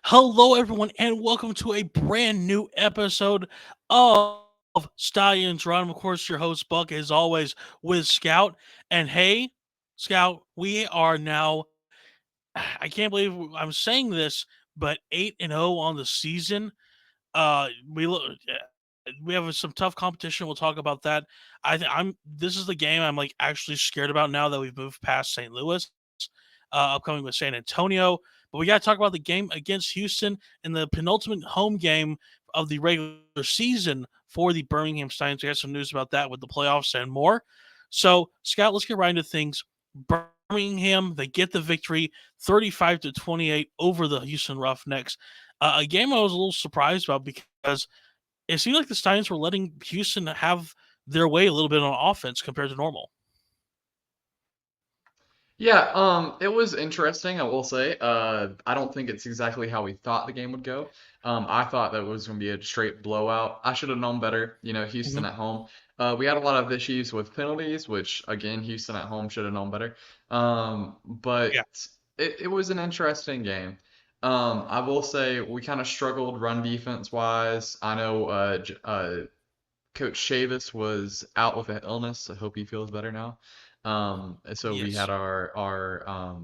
Hello, everyone, and welcome to a brand new episode of Stallions. I'm, of course, your host, Buck, as always, with Scout. And hey, Scout, we are now, I can't believe I'm saying this, but 8-0 on the season. We have some tough competition. We'll talk about that. This is the game I'm like actually scared about now that we've moved past St. Louis, upcoming with San Antonio. But we got to talk about the game against Houston in the penultimate home game of the regular season for the Birmingham Stallions. We got some news about that with the playoffs and more. So, Scott, let's get right into things. Birmingham, they get the victory 35-28 over the Houston Roughnecks. A game I was a little surprised about because it seemed like the Stallions were letting Houston have their way a little bit on offense compared to normal. Yeah, it was interesting, I will say. I don't think it's exactly how we thought the game would go. I thought that it was going to be a straight blowout. I should have known better, Houston Mhm. at home. We had a lot of issues with penalties, which again, Houston at home should have known better. But Yeah. it was an interesting game. I will say we kind of struggled run defense wise. I know Coach Chavis was out with an illness. I hope he feels better now. So we had Yes. our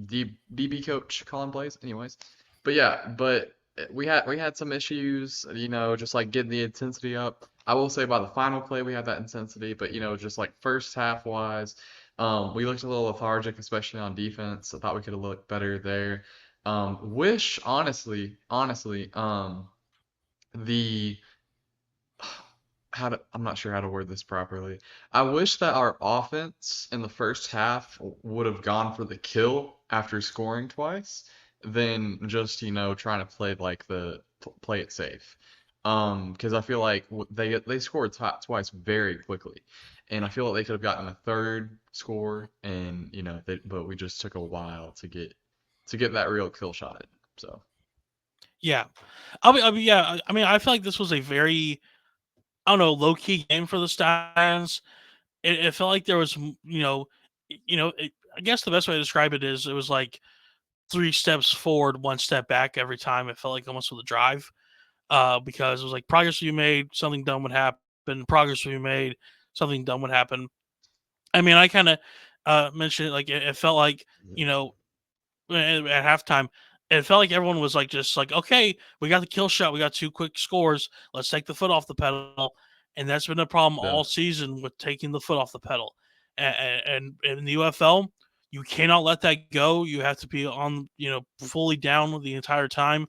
DB coach calling plays, anyways. But we had some issues, just like getting the intensity up. I will say by the final play we had that intensity, but just like first half wise, we looked a little lethargic, especially on defense. I thought we could have looked better there. Wish honestly, the I'm not sure how to word this properly. I wish that our offense in the first half would have gone for the kill after scoring twice than just, trying to play like play it safe. Because I feel like they scored twice very quickly, and I feel like they could have gotten a third score, and but we just took a while to get that real kill shot. So Yeah. Yeah. I mean, I feel like this was a very, I don't know, low key game for the Stallions. It felt like there was, I guess the best way to describe it is it was like three steps forward, one step back every time. It felt like almost with a drive, because it was like progress we made, something dumb would happen. Progress we made, something dumb would happen. I mean, I kind of mentioned it like it felt like you know at halftime, it felt like everyone was like just like, okay, we got the kill shot, we got two quick scores, let's take the foot off the pedal, and that's been a problem yeah, all season with taking the foot off the pedal. And in the UFL, you cannot let that go. You have to be on, fully down the entire time,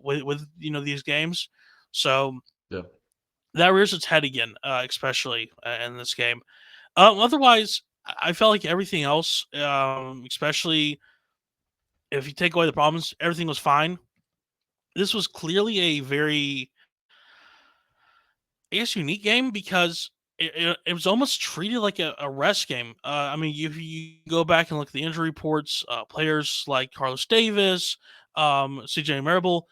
with these games. So yeah. that rears its head again, especially in this game. Otherwise, I felt like everything else, especially if you take away the problems, everything was fine. This was clearly a very, I guess, unique game because it was almost treated like a rest game. I mean, if you go back and look at the injury reports, players like Carlos Davis, CJ Marable,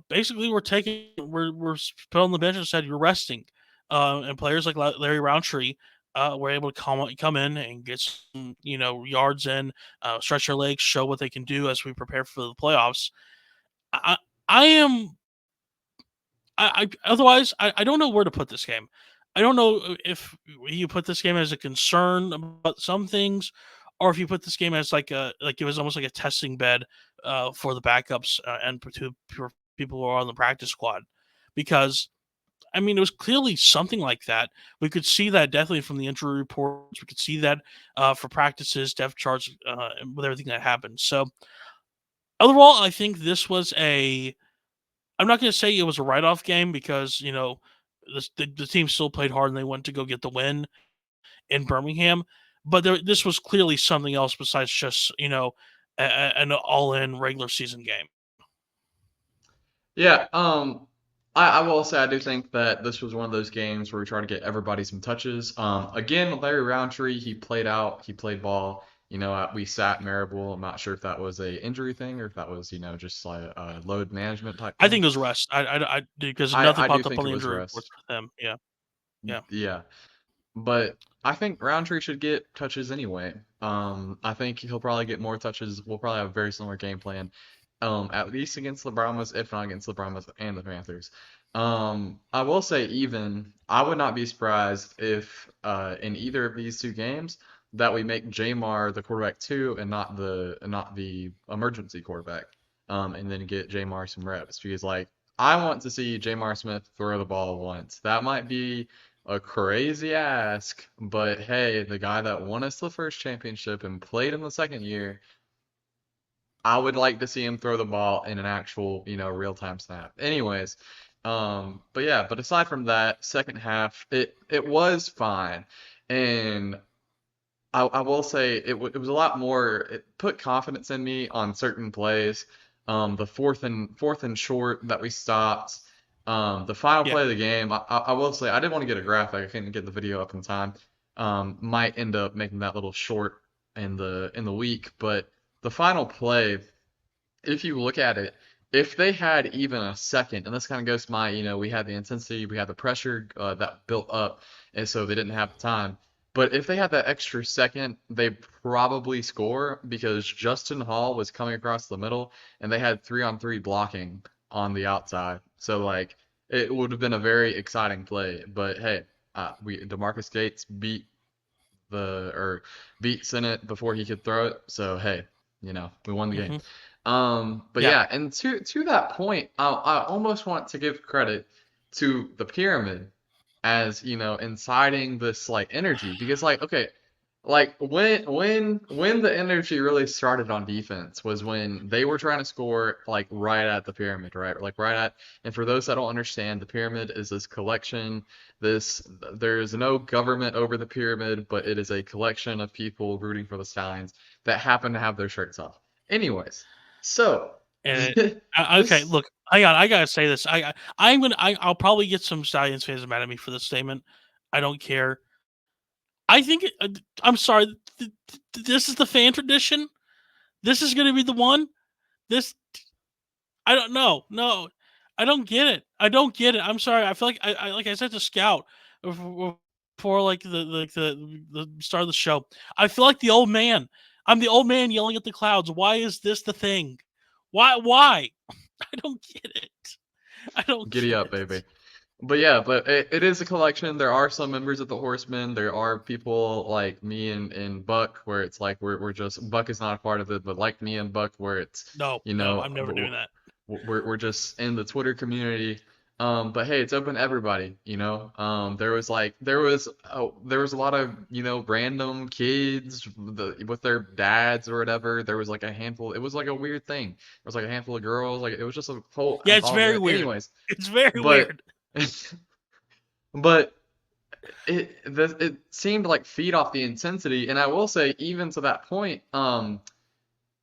basically were put on the bench and said you're resting. And players like Larry Roundtree were able to come in and get some yards in, stretch their legs, show what they can do as we prepare for the playoffs. I I am otherwise I don't know where to put this game. I don't know if you put this game as a concern about some things, or if you put this game as like it was almost like a testing bed for the backups, and for people who are on the practice squad, because I mean it was clearly something like that. We could see that definitely from the injury reports. We could see that for practices, depth charts, with everything that happened. So overall, I think this was a I'm not going to say it was a write off game because the team still played hard and they went to go get the win in Birmingham, but this was clearly something else besides just an all in regular season game. Yeah, I will say I do think that this was one of those games where we try to get everybody some touches. Again, Larry Roundtree, he played ball. We sat Marable. I'm not sure if that was a injury thing or if that was, just like a load management type I thing. think it was rest. Because nothing I do popped up think on it the was injury reports rest. for them. Yeah, yeah, Yeah, but I think Roundtree should get touches anyway. I think he'll probably get more touches. We'll probably have a very similar game plan. at least against the Brahmas, if not against the Brahmas and the Panthers. I will say even I would not be surprised if in either of these two games that we make Jamar the quarterback two and not the emergency quarterback, and then get Jamar some reps because like I want to see Jamar Smith throw the ball once. That might be a crazy ask, but hey, the guy that won us the first championship and played in the second year, I would like to see him throw the ball in an actual, real-time snap. Anyways, but yeah, but aside from that, second half, it was fine. And I will say it was a lot more. It put confidence in me on certain plays. The fourth and short that we stopped. The final Yeah. play of the game. I will say I didn't want to get a graphic. I couldn't get the video up in time. Might end up making that little short in the week, but the final play, if you look at it, if they had even a second, and this kind of goes to my, we had the intensity, we had the pressure that built up, and so they didn't have the time. But if they had that extra second, they probably score because Justin Hall was coming across the middle, and they had 3-on-3 blocking on the outside. So like it would have been a very exciting play. But hey, we DeMarcus Gates or beat Senate before he could throw it. So hey, we won the game. Hmm. But Yeah. yeah, and to that point, I almost want to give credit to the pyramid as inciting this like energy because like okay, like when the energy really started on defense was when they were trying to score like right at the pyramid, right? Like right at, and for those that don't understand, the pyramid is this collection, this there's no government over the pyramid, but it is a collection of people rooting for the Stallions that happen to have their shirts off. Anyways, so And okay, this look, hang on. I gotta say this. I'll probably get some Stallions fans mad at me for this statement. I don't care. I think. I'm sorry. This is the fan tradition. This is gonna be the one. This. I don't know. No, I don't get it. I don't get it. I'm sorry. I feel like like I said to Scout before like the start of the show. I feel like the old man. I'm the old man yelling at the clouds. Why is this the thing? Why? I don't get it. I don't giddy get up, it. baby. But yeah, but it is a collection. There are some members of the Horsemen. There are people like me and Buck, where it's like we're just Buck is not a part of it, but like me and Buck, where it's No, you no, know I'm never doing that. we're just in the Twitter community. But hey, it's open to everybody. There was a lot of random kids with their dads or whatever. There was like a handful. It was like a weird thing. There was like a handful of girls. Like it was just a whole Yeah, it's all very together. weird. Anyways, It's very but. weird. But it seemed like feed off the intensity, and I will say even to that point,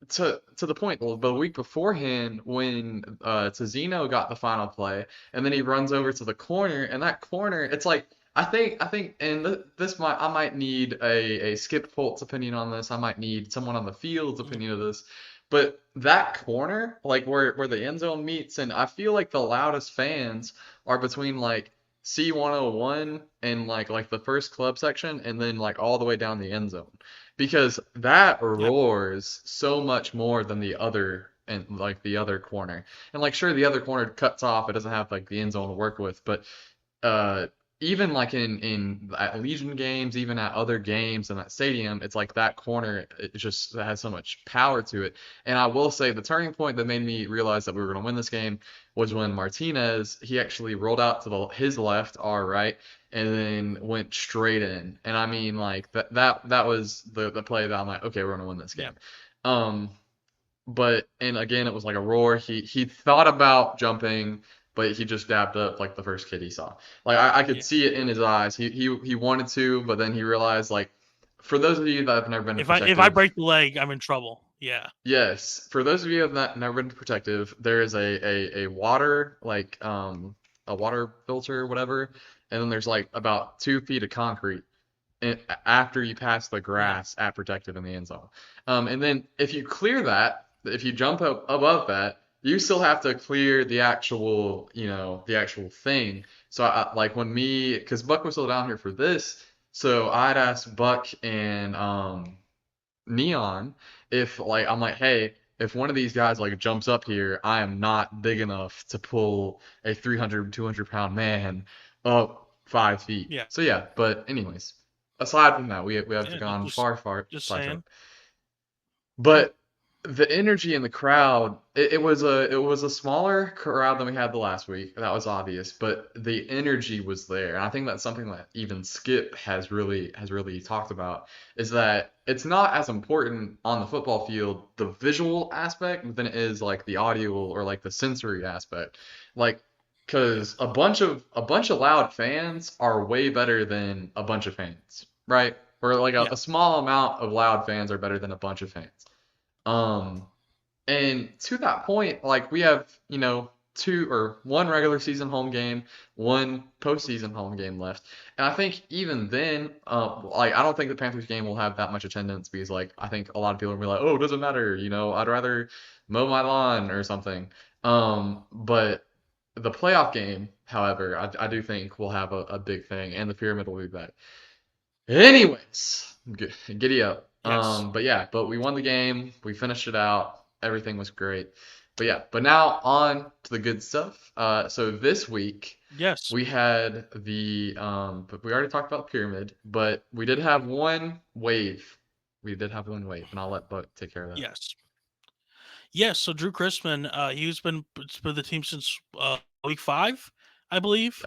to the point the week beforehand when Tazino got the final play, and then he runs over to the corner, and that corner, it's like I think, and this I might need a Skip Holt's opinion on this. I might need someone on the field's Mhm. opinion of this. But that corner, like where the end zone meets, and I feel like the loudest fans are between like C101 and like the first club section, and then like all the way down the end zone because that Yep. roars so much more than the other and like the other corner. And like sure the other corner cuts off, it doesn't have like the end zone to work with, but uh even like in at Legion games, even at other games in that stadium, it's like that corner it just has so much power to it. And I will say the turning point that made me realize that we were going to win this game was when Martinez he actually rolled out to his left, our right, and then went straight in. And I mean like that was the play that I'm like, okay, we're going to win this Yeah. game. Um but and again it was like a roar. He thought about jumping, but he just dabbed up like the first kid he saw. Like I could Yeah. see it in his eyes. He wanted to, but then he realized like for those of you that have never been to If I protective, break the leg, I'm in trouble. Yeah. yes, for those of you that have never been to protective, there is a water like a water filter or whatever, and then there's like about 2 feet of concrete after you pass the Yeah. grass at protective in the end zone. And then if you clear that, if you jump up above that, you still have to clear the actual thing. So like when me, because Buck was still down here for this, so I'd asked Buck and Neon if like I'm like, hey, if one of these guys like jumps up here, I am not big enough to pull a 300, 200 pound man up 5 feet. Yeah. So yeah, but anyways, aside from that, we have Yeah. gone Just far just saying. sidetracked. But the energy in the crowd, it was a smaller crowd than we had the last week. That was obvious, but the energy was there. And I think that's something that even Skip has really talked about is that it's not as important on the football field, the visual aspect, than it is like the audio or like the sensory aspect. Like Yeah. because a bunch of loud fans are way better than a bunch of fans, right? Or like a, Yeah. a small amount of loud fans are better than a bunch of fans. Um, and to that point, like we have, two or one regular season home game, one postseason home game left. And I think even then, like I don't think the Panthers game will have that much attendance because like I think a lot of people will be like, oh, it doesn't matter, I'd rather mow my lawn or something. But the playoff game, however, I do think will have a big thing, and the pyramid will be back. Anyways, giddy up. Yes. But we won the game. We finished it out. Everything was great. But now on to the good stuff. So this week Yes. we had but we already talked about the pyramid, but we did have one wave. We did have one wave, and I'll let Buck take care of that. Yes. Yes. So Drew Chrisman, he's been with the team since week 5, I believe.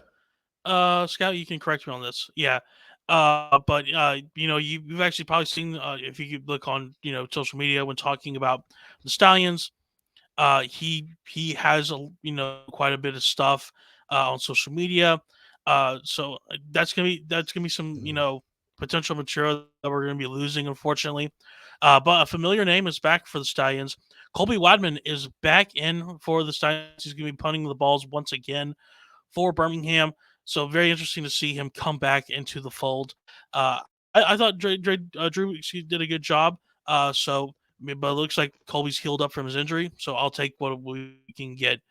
Scout, you can correct me on this. Yeah. But you've actually probably seen, if you could look on social media when talking about the Stallions. He has quite a bit of stuff on social media. So that's gonna be some potential material that we're gonna be losing, unfortunately. But a familiar name is back for the Stallions. Colby Wadman is back in for the Stallions. He's gonna be punting the balls once again for Birmingham. So very interesting to see him come back into the fold. I thought Drew did a good job. But it looks like Colby's healed up from his injury. So I'll take what we can get.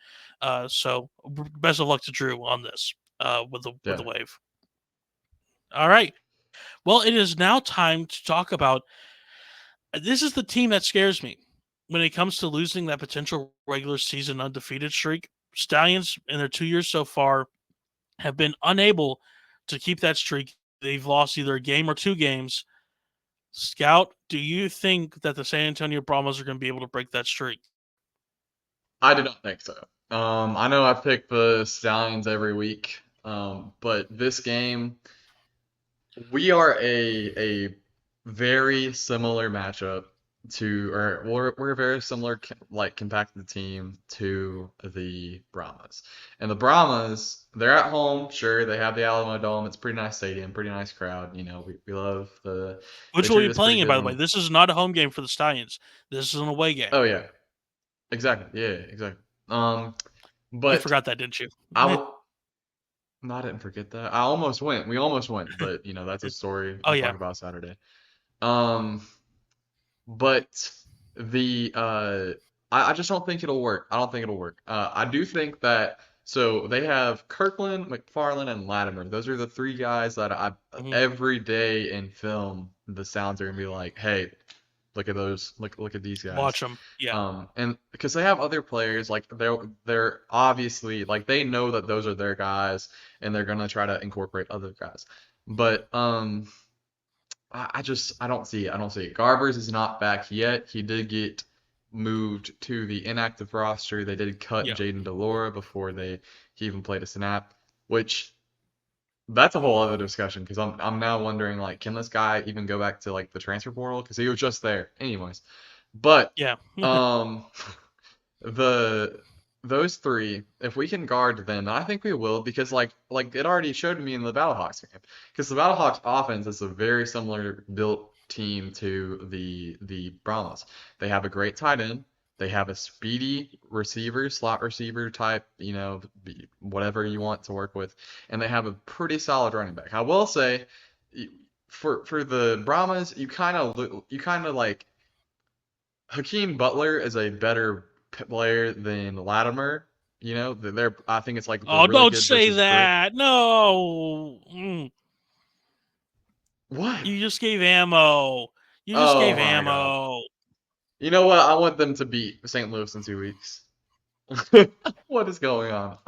Best of luck to Drew on this with the Yeah. wave. All right. Well, it is now time to talk about. This is the team that scares me when it comes to losing that potential regular season undefeated streak. Stallions in their 2 years so far have been unable to keep that streak. They've lost either a game or 2 games. Scout, do you think that the San Antonio Brahmas are going to be able to break that streak? I do not think so. I know I pick the Stallions every week, but this game. We are a very similar matchup or we're a very similar like compacted team to the Brahmas. And the Brahmas, they're at home, sure, they have the Alamo Dome. It's a pretty nice stadium, pretty nice crowd. We love they Which will treat be us pretty playing it, good by the way. when This is not a home game for the Stallions. This is an away game. oh yeah, exactly. Yeah, exactly. You But forgot that, didn't you? I would no, I didn't forget that. I almost went. We almost went, but that's a story Oh I'll yeah, talk about Saturday. Um But I just don't think it'll work. I don't think it'll work. I do think that so they have Kirkland, McFarland, and Latimer. Those are the three guys that I hmm every day in film the sounds are gonna be like, hey, look at those, look at these guys. watch them. Yeah, And because they have other players, like they're obviously like they know that those are their guys, and they're gonna try to incorporate other guys. But I don't see it. I don't see it. Garbers is not back yet. He did get moved to the inactive roster. They did cut yeah, Jaden Delora before he even played a snap, which that's a whole other discussion because I'm now wondering like can this guy even go back to like the transfer portal because he was just there anyways. But yeah, um the those three, if we can guard them, and I think we will, because like it already showed me in the Battlehawks game, because the Battlehawks offense is a very similar built team to the Brahmas. They have a great tight end. They have a speedy receiver, slot receiver type, whatever you want to work with, and they have a pretty solid running back. I will say, for the Brahmas, you kind of like Hakeem Butler is a better player than Latimer. I think it's like the Oh, really don't good say versus great. that. No. What? You just gave ammo. You just Oh gave my God. ammo. You know what? I want them to beat St. Louis in 2 weeks. What is going on?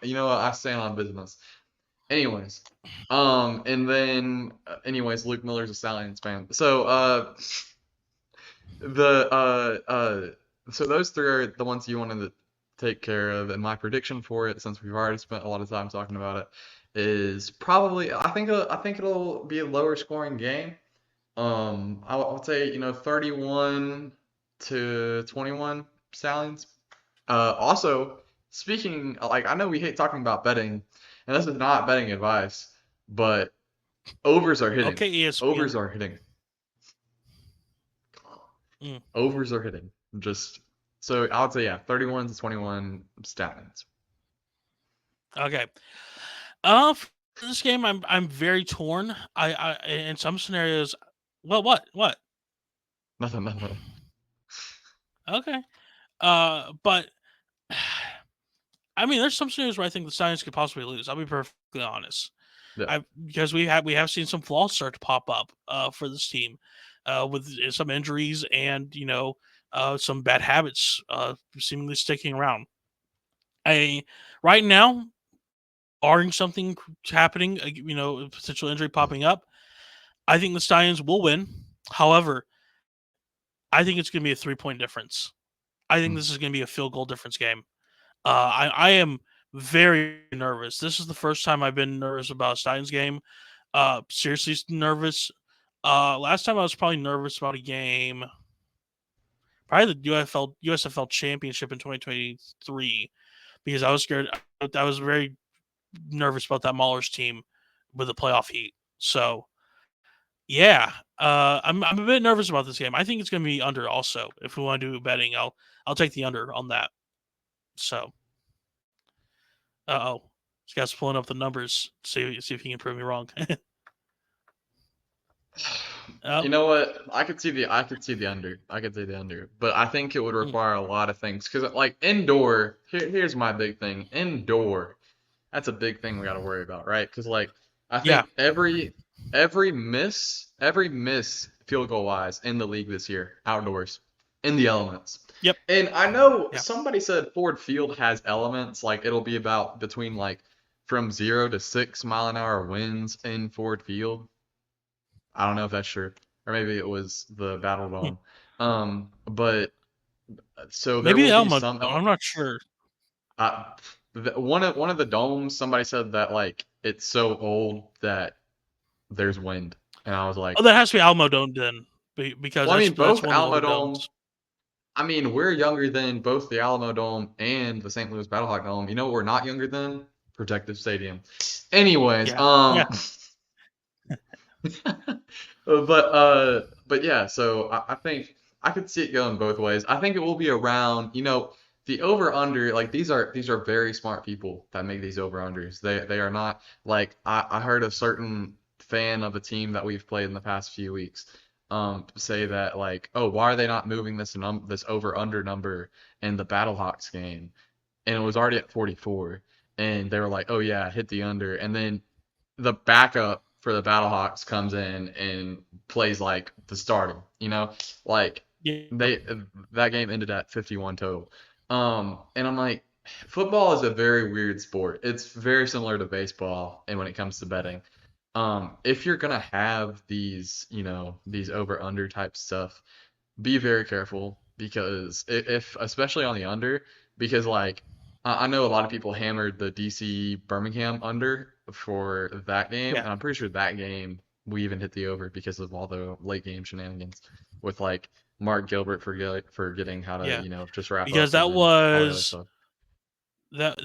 You know what? I stand on business. Anyways, and then, Luke Miller's a Stallions fan. The so those three are the ones you wanted to take care of, and my prediction for it, since we've already spent a lot of time talking about it, is probably I think it'll be a lower scoring game. I'll say 31 to 21 Stallions. Also, speaking, like, I know we hate talking about betting, and this is not betting advice, but overs are hitting. Okay, ESPN. Overs are hitting. Mm, Overs are hitting. Just so I would say, yeah, 31 to 21 Stallions. okay. For this game, I'm very torn. I in some scenarios. Well, what? Nothing, nothing. Okay. But I mean, there's some scenarios where I think the Stallions could possibly lose. I'll be perfectly honest. Yeah. Because we have seen some flaws start to pop up for this team, with some injuries and some bad habits seemingly sticking around. I right now, barring something happening, a potential injury popping up, I think the Stallions will win. However, I think it's going to be a 3 point difference. I think Hmm. this is going to be a field goal difference game. I am very nervous. This is the first time I've been nervous about a Stallions game. Seriously nervous. Last time I was probably nervous about a game, probably the USFL Championship in 2023, because I was scared. I was very nervous about that Maulers team with the playoff heat. So yeah, I'm a bit nervous about this game. I think it's going to be under. Also, if we want to do betting, I'll take the under on that. So, oh, this guy's pulling up the numbers. See if he can prove me wrong. You Oh, know what? I could see the under. I could see the under, but I think it would mm, require a lot of things. Because, like, indoor, here's my big thing. Indoor, that's a big thing we got to worry about, right? Because, like, I yeah, think every miss field goal wise in the league this year, outdoors, in the elements. yep, And I know yeah. somebody said Ford Field has elements, like it'll be about between, like, from 0 to 6 mile an hour winds in Ford Field. I don't know if that's true, or maybe it was the Battle Hmm. Dome. But so there Maybe the will be Elmo. some I'm not sure. uh, one of the domes, somebody said that, like, it's so old that there's wind, and I was Oh, like, that has to be Alamo Dome then, because well, I that's mean, that's both one of the Alamo older Dome. domes. I mean, we're younger than both the Alamo Dome and the St. Louis Battlehawk Dome. You know what we're not younger than? Protective Stadium. Anyways, Yeah, yeah, but yeah, so I think I could see it going both ways. I think it will be around, the over under, like, these are very smart people that make these over unders. They are not, like, I heard a certain fan of a team that we've played in the past few weeks say that, like, oh, why are they not moving this over under number in the Battlehawks game? And it was already at 44, and they were like, oh yeah, hit the under. And then the backup for the Battlehawks comes in and plays like the starter, like, yeah. they that game ended at 51 total. And I'm like, football is a very weird sport. It's very similar to baseball, and when it comes to betting, if you're gonna have these over under type stuff, be very careful, because if especially on the under, because, like, I know a lot of people hammered the DC Birmingham under for that game, Yeah, and I'm pretty sure that game we even hit the over because of all the late game shenanigans with, like, Mark Gilbert forgetting how to, yeah. just wrap Because up, and that then all the other was stuff.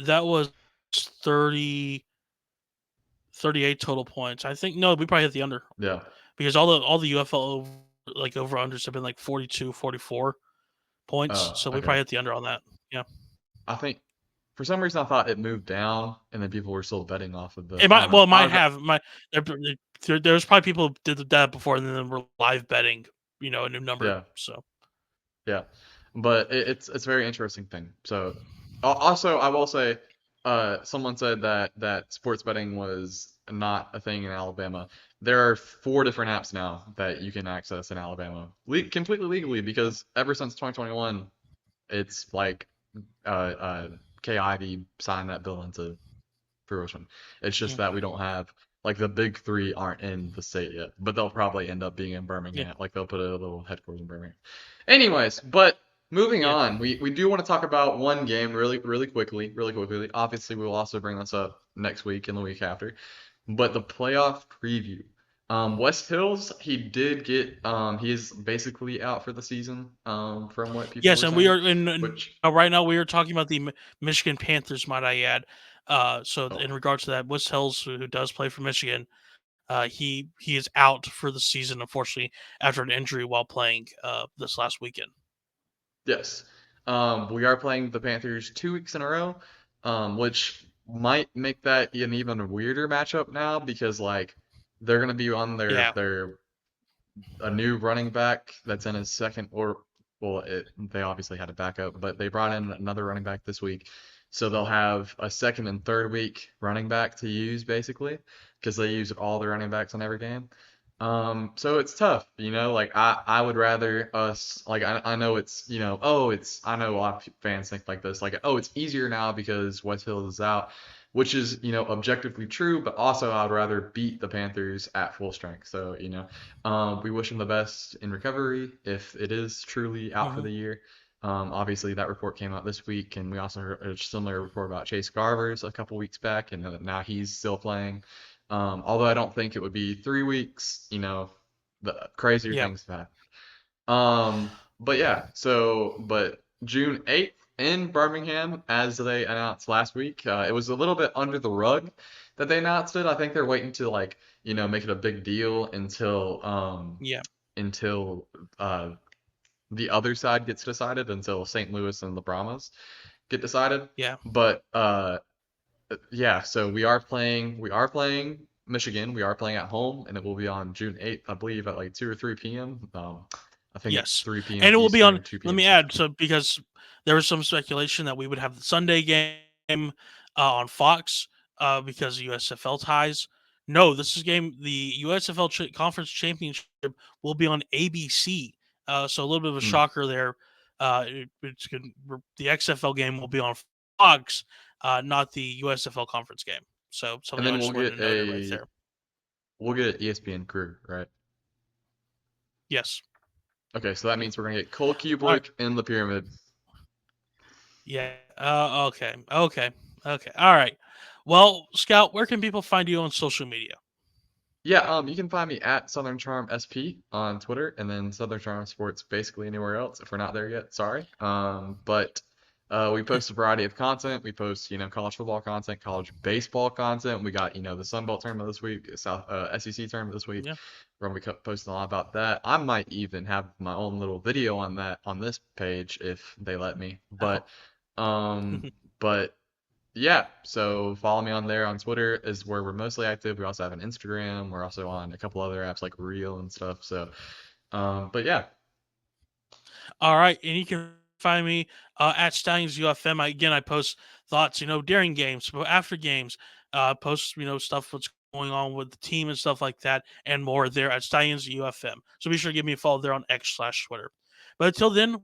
that was 30 38 total points. I think no, we probably hit the under Yeah. because all the UFL over unders have been like 42, 44 points. Oh, So we okay. probably hit the under on that. Yeah. I think for some reason I thought it moved down, and then people were still betting off of the. It I might don't know. well it might have my there's probably people who did that before and then were live betting, a new number. Yeah. So Yeah, but it's a very interesting thing. So, also, I will say, someone said that sports betting was not a thing in Alabama. There are 4 different apps now that you can access in Alabama, completely legally, because ever since 2021, it's like K. Ivy signed that bill into fruition. It's just Mhm. that we don't have like the big three aren't in the state yet, but they'll probably end up being in Yeah, Birmingham. Like they'll put a little headquarters in Birmingham. Anyways, but moving yeah, on, we do want to talk about one game really quickly, really quickly. Obviously, we will also bring this up next week and the week after, but the playoff preview. West Hills, he did get he is basically out for the season, from what people yes, were and we saying, are in which right now. We are talking about the Michigan Panthers, might I add. So oh in regards to that, West Hills, who does play for Michigan, he is out for the season, unfortunately, after an injury while playing this last weekend. yes. We are playing the Panthers 2 weeks in a row, which might make that an even weirder matchup now because like they're gonna be on Yeah, their a new running back that's in his second or well they obviously had a backup, but they brought in another running back this week. So they'll have a second and third week running back to use basically because they use all the running backs on every game. So it's tough, like I would rather us like I know it's I know a lot of fans think like this, like oh it's easier now because West Hill is out, which is objectively true, but also I would rather beat the Panthers at full strength. So we wish him the best in recovery if it is truly out for hmm the year. Obviously, that report came out this week, and we also heard a similar report about Chase Garvers a couple weeks back, and now he's still playing. Although I don't think it would be 3 weeks, the crazier yeah, things have happened. But yeah, but June 8th in Birmingham, as they announced last week, it was a little bit under the rug that they announced it. I think they're waiting to like, make it a big deal yeah, until the other side gets decided, until St. Louis and the Brahmas get decided. yeah, But yeah, so we are playing Michigan. We are playing at home, and it will be on June 8th, I believe, at like 2 or 3 p.m. I think it's yes, 3 p.m. and it will be on. Eastern, 2 Let p.m. me Central. add, so because there was some speculation that we would have the Sunday game on Fox because of USFL ties. No, this is game. The USFL Conference Championship will be on ABC. So a little bit of a Mm. shocker there. The XFL game will be on Fox, not the USFL Conference game. So And something I then just wanted to note it right there. we'll get an ESPN crew, right? Yes. Okay, so that Yeah. means we're gonna get Cole All right. Kubelik in the pyramid. Yeah. Okay. Okay. Okay. All right. Well, Scout, where can people find you on social media? Yeah, you can find me at Southern Charm SP on Twitter, and then Southern Charm Sports basically anywhere else if we're not there yet. Sorry. But we post a variety of content. We post, college football content, college baseball content. We got, the Sun Belt tournament this week, SEC tournament this week. Yeah. We're gonna be posting a lot about that. I might even have my own little video on that on this page if they let me. Oh. Um, but yeah, so follow me on there on Twitter is where we're mostly active. We also have an Instagram. We're also on a couple other apps like Reel and stuff. So, but yeah, All right, and you can find me at Stallions UFM. Again, I post thoughts, during games, but after games, post, stuff what's going on with the team and stuff like that, and more there at Stallions UFM. So be sure to give me a follow there on X/Twitter. But until then,